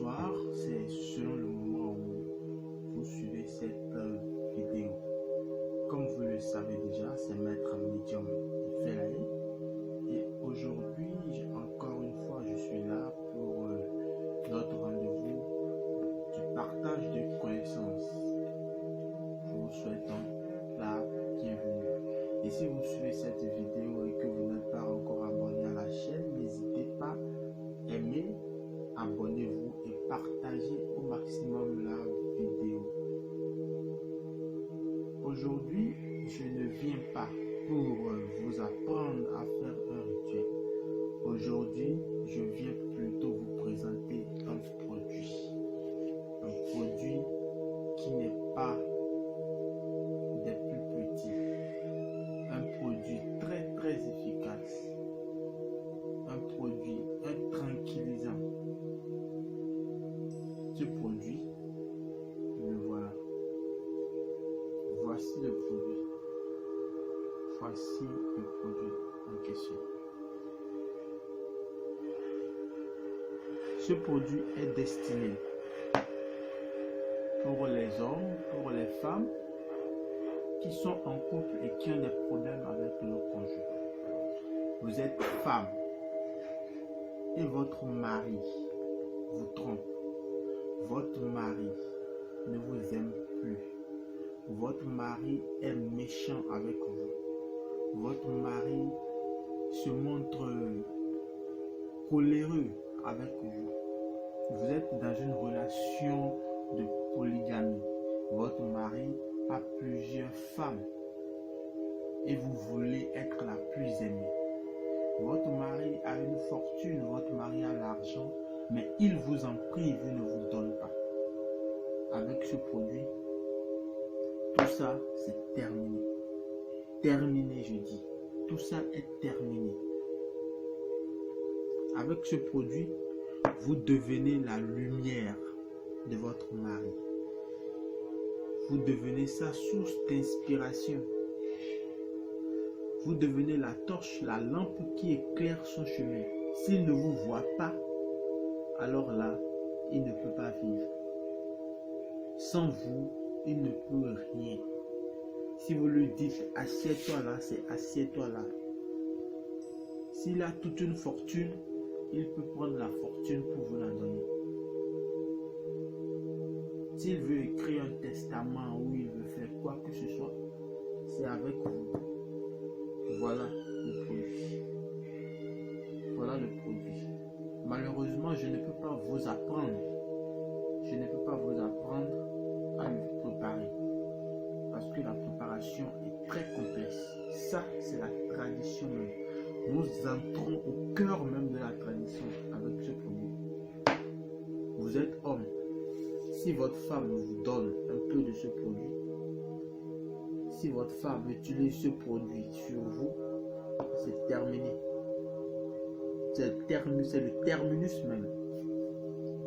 Bonsoir, c'est selon le moment où vous suivez cette vidéo. Comme vous le savez déjà, c'est Maître Médium Felaye. Et aujourd'hui, encore une fois, je suis là pour notre rendez-vous du partage de connaissances. Je vous souhaite donc la bienvenue. Et si vous suivez cette vidéo et que vous n'êtes pas encore abonné à la chaîne, n'hésitez pas à aimer, abonnez-vous et partagez au maximum la vidéo. Aujourd'hui, je ne viens pas pour vous apprendre à faire un rituel. Aujourd'hui, je viens plutôt vous présenter un produit. Un produit qui n'est pas des plus petits. Un produit très efficace. Un produit, un tranquillisant. Ce produit, le voilà. Voici le produit. Voici le produit en question. Ce produit est destiné pour les hommes, pour les femmes qui sont en couple et qui ont des problèmes avec leur conjoint. Vous êtes femme et votre mari vous trompe. Votre mari ne vous aime plus. Votre mari est méchant avec vous. Votre mari se montre coléreux avec vous. Vous êtes dans une relation de polygamie. Votre mari a plusieurs femmes et vous voulez être la plus aimée. Votre mari a une fortune, votre mari a l'argent, mais il vous en prive, il ne vous donne pas. Avec ce produit, tout ça, c'est terminé. Terminé, je dis. Tout ça est terminé. Avec ce produit, vous devenez la lumière de votre mari. Vous devenez sa source d'inspiration. Vous devenez la torche, la lampe qui éclaire son chemin. S'il ne vous voit pas, alors là, il ne peut pas vivre. Sans vous, il ne peut rien. Si vous lui dites assieds-toi là, c'est assieds-toi là. S'il a toute une fortune, il peut prendre la fortune pour vous la donner. S'il veut écrire un testament ou il veut faire quoi que ce soit, c'est avec vous. Voilà le produit. Voilà le produit. Malheureusement, je ne peux pas vous apprendre. Je ne peux pas vous apprendre à le préparer. Parce que la préparation est très complexe. Ça, c'est la tradition même. Nous entrons au cœur même de la tradition avec ce produit. Vous êtes homme. Si votre femme vous donne un peu de ce produit, si votre femme utilise ce produit sur vous, c'est terminé. C'est le terminus même.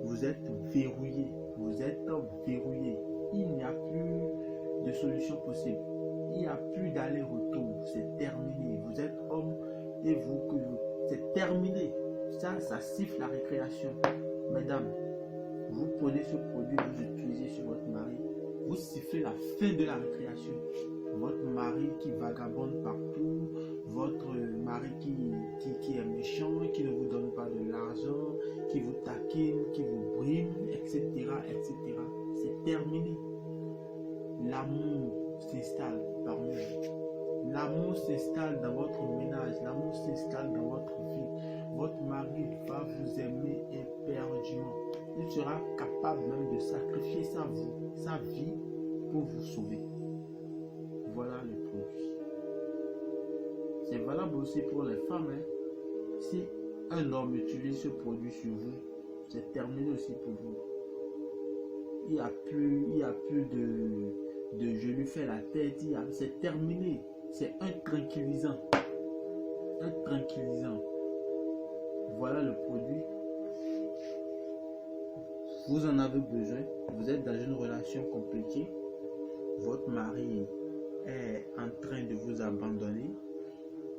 Vous êtes verrouillé. Vous êtes verrouillé. Il n'y a plus de solution possible. Il n'y a plus d'aller-retour. C'est terminé. Vous êtes homme et c'est terminé. Ça siffle la récréation. Mesdames, vous prenez ce produit, vous utilisez sur votre mari, vous sifflez la fin de la récréation. Votre mari qui vagabonde partout, votre mari qui est méchant, qui ne vous donne pas de l'argent, qui vous taquine, qui vous brime, etc. C'est terminé. L'amour s'installe parmi vous. L'amour s'installe dans votre ménage, l'amour s'installe dans votre vie. Votre mari va vous aimer éperdument. Il sera capable même de sacrifier sa vie pour vous sauver. Voilà le produit. C'est valable aussi pour les femmes. Si un homme utilise ce produit sur vous, c'est terminé aussi pour vous. Il n'y a plus de je lui fais la tête. C'est terminé. C'est un tranquillisant. Un tranquillisant. Voilà le produit. Vous en avez besoin. Vous êtes dans une relation compliquée. Votre mari est en train de vous abandonner.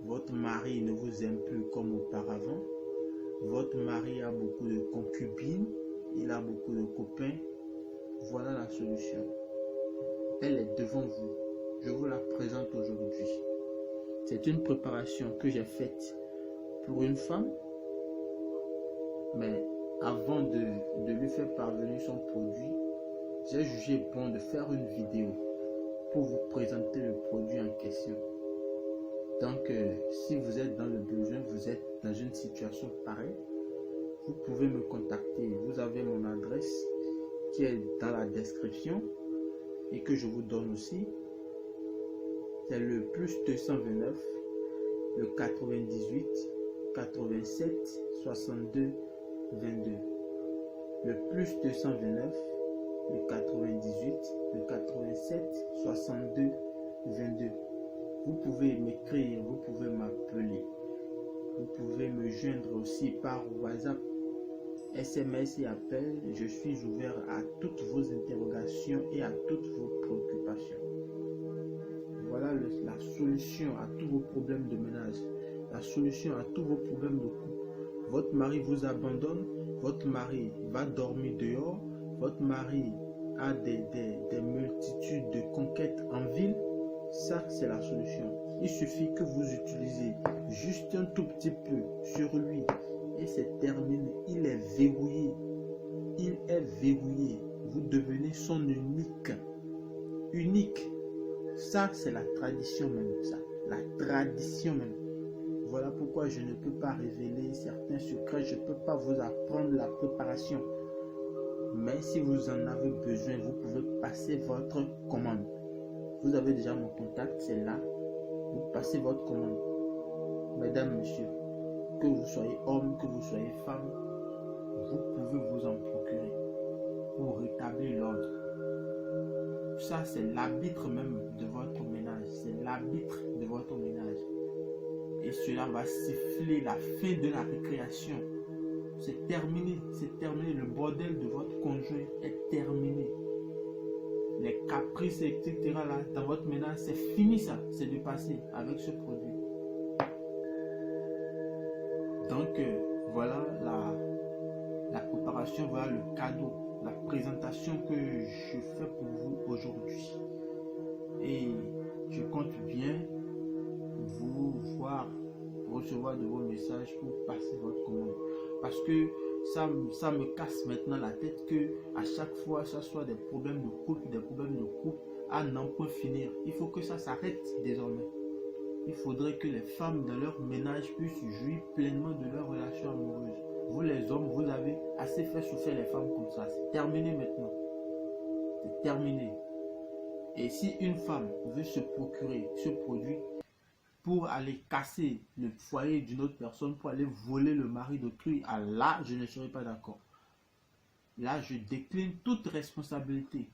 Votre mari ne vous aime plus comme auparavant. Votre mari a beaucoup de concubines. il a beaucoup de copains. Voilà la solution. Elle est devant vous. Je vous la présente aujourd'hui. C'est une préparation que j'ai faite pour une femme, mais avant de lui faire parvenir son produit, j'ai jugé bon de faire une vidéo pour vous présenter le produit en question. Donc, si vous êtes dans le besoin, vous êtes dans une situation pareille, vous pouvez me contacter. Vous avez mon adresse qui est dans la description et que je vous donne aussi. C'est le +229, le 98 87 62 22. Le +229, le 98, le 87 62 22. Vous pouvez m'écrire, vous pouvez m'appeler. Vous pouvez me joindre aussi par WhatsApp, SMS et appel. Je suis ouvert à toutes vos interrogations et à toutes vos préoccupations. Voilà la solution à tous vos problèmes de ménage, la solution à tous vos problèmes de couple. Votre mari vous abandonne, votre mari va dormir dehors, votre mari a des multitudes de conquêtes en ville. Ça, c'est la solution. Il suffit que vous utilisez juste un tout petit peu sur lui et c'est terminé. Il est verrouillé. Il est verrouillé. Vous devenez son unique. Unique. Ça, c'est la tradition même. Ça, la tradition même. Voilà pourquoi je ne peux pas révéler certains secrets. Je ne peux pas vous apprendre la préparation. Mais si vous en avez besoin, vous pouvez passer votre commande. Vous avez déjà mon contact, c'est là. Vous passez votre commande. Mesdames, messieurs, que vous soyez homme, que vous soyez femme, vous pouvez vous en procurer pour rétablir l'ordre. Ça, c'est l'arbitre même de votre ménage. C'est l'arbitre de votre ménage. Et cela va siffler la fin de la récréation. C'est terminé. C'est terminé. Le bordel de votre conjoint est terminé. Les caprices, etc. là, dans votre ménage, c'est fini ça. C'est du passé avec ce produit. Donc, voilà la préparation, voilà le cadeau, la présentation que je fais pour vous aujourd'hui. Et je compte bien vous voir, recevoir de vos messages pour passer votre commande. Parce que ça me casse maintenant la tête que à chaque fois, ça soit des problèmes de couple, à n'en point finir. Il faut que ça s'arrête désormais. Il faudrait que les femmes dans leur ménage puissent jouir pleinement de leur relation amoureuse. Vous les hommes, vous avez assez fait souffrir les femmes comme ça. C'est terminé maintenant. C'est terminé. Et si une femme veut se procurer ce produit pour aller casser le foyer d'une autre personne, pour aller voler le mari d'autrui, là, je ne serai pas d'accord. Là, je décline toute responsabilité.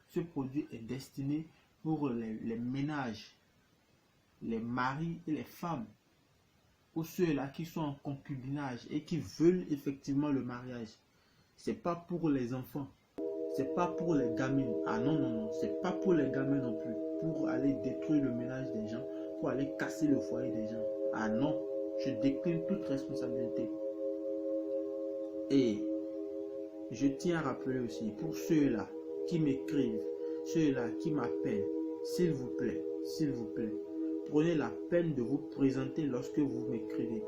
Ce produit est destiné pour les ménages, les maris et les femmes, ou ceux-là qui sont en concubinage et qui veulent effectivement le mariage. C'est pas pour les enfants, c'est pas pour les gamines. Ah non, non, non, c'est pas pour les gamins non plus, pour aller détruire le ménage des gens, pour aller casser le foyer des gens. Ah non, je décline toute responsabilité. Et je tiens à rappeler aussi, pour ceux-là qui m'écrivent, ceux-là qui m'appellent, s'il vous plaît, prenez la peine de vous présenter lorsque vous m'écrivez.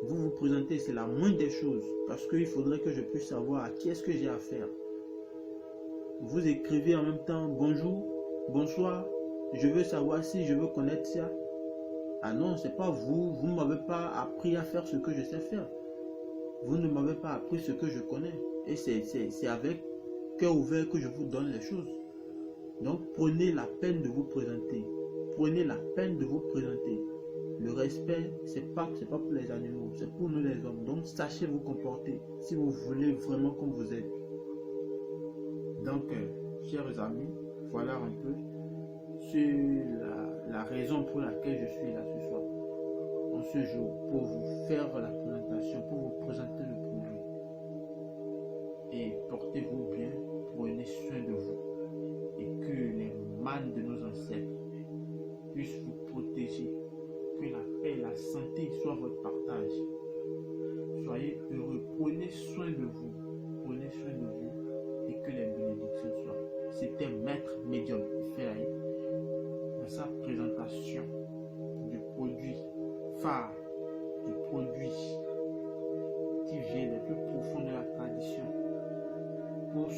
Vous vous présentez, c'est la moindre des choses, parce qu'il faudrait que je puisse savoir à qui est-ce que j'ai affaire. Vous écrivez en même temps, bonjour, bonsoir, je veux savoir si je veux connaître ça. Ah non, c'est pas vous, vous ne m'avez pas appris à faire ce que je sais faire. Vous ne m'avez pas appris ce que je connais. Et c'est avec cœur ouvert que je vous donne les choses. Donc prenez la peine de vous présenter. Prenez la peine de vous présenter. Le respect, c'est pas pour les animaux, c'est pour nous les hommes. Donc sachez vous comporter si vous voulez vraiment comme vous êtes. Donc, chers amis, voilà un peu sur la raison pour laquelle je suis là ce soir. En ce jour, pour vous faire la présentation, pour vous présenter le produit. Et portez-vous bien, prenez soin de vous. Et que les mânes de nos ancêtres puissent vous protéger. Que la paix et la santé soient votre partage. Soyez heureux, prenez soin de vous. prenez soin de vous et que les bénédictions soient. C'était Maître Médium Felaï dans sa présentation du produit phare, du produit qui vient des plus profonds de la tradition pour